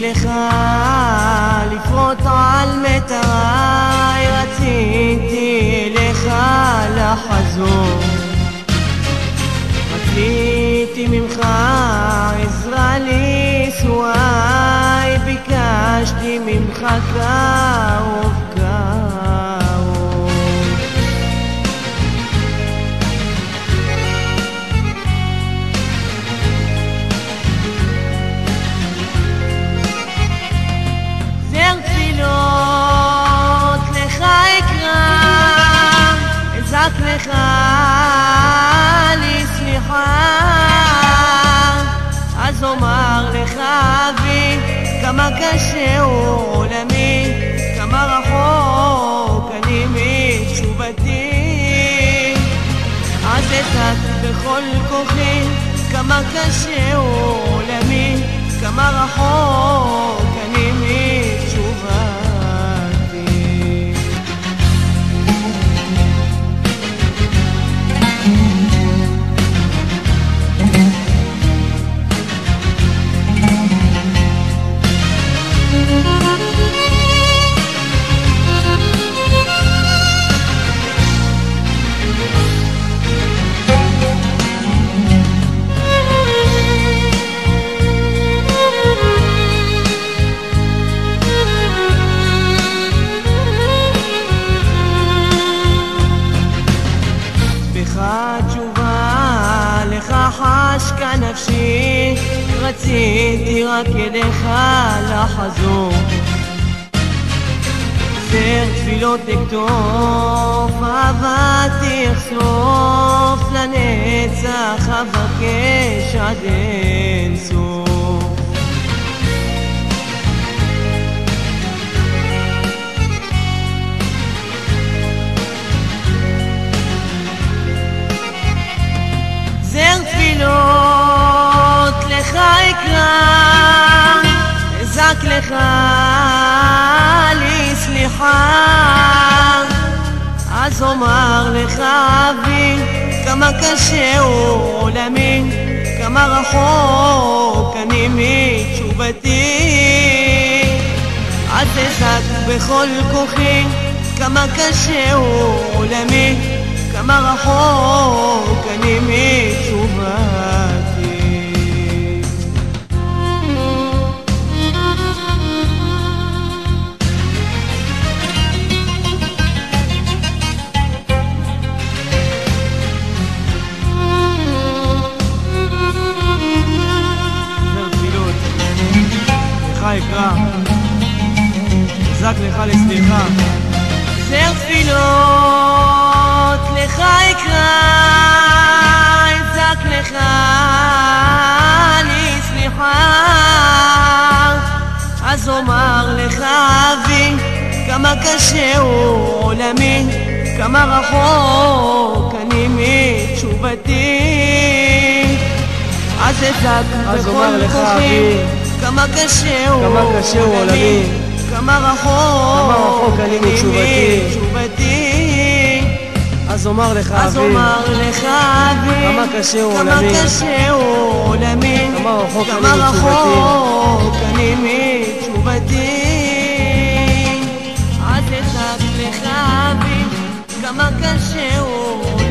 לך לפרוט על מטריי, רציתי לך לחזור, רציתי ממך עזרה לנישואיי, ביקשתי ממך קרוב קרוב. זר תפילות לך אקרא, אזעק לך לסליחה, אז אומר לך אבי כמה קשה הוא עולמי, כמה רחוק אני מתשובתי, אז אזעק בכל כוחי כמה קשה הוא עולמי, כמה רחוק אני מתשובתי. תשובה לך חשקה נפשי, רציתי רק אליך לחזור, זר תפילות תכתוב, אהבתי אחשוף, לנצח אבקש עד אין סוף. זר תפילות לך אקרא, אזעק לך לסליחה, אז אומר לך אבי כמה קשה הוא עולמי, כמה רחוק אני מתשובתי, אז אזעק בכל כוחי כמה קשה הוא עולמי, כמה רחוק אני מתשובתי. זר תפילות לך אקרא, אזעק לך לסליחה, זר תפילות לך אקרא, אזעק לך לסליחה, אז אומר לך אבי כמה קשה הוא עולמי, כמה רחוק אני מתשובתי, אז אזעק בכל כוחי כמה קשה הוא עולמי, כמה רחוק אני מתשובתי, אז אומר לך אבי כמה קשה הוא עולמי, כמה רחוק אני מתשובתי, אז אזעק לך אבי כמה קשה הוא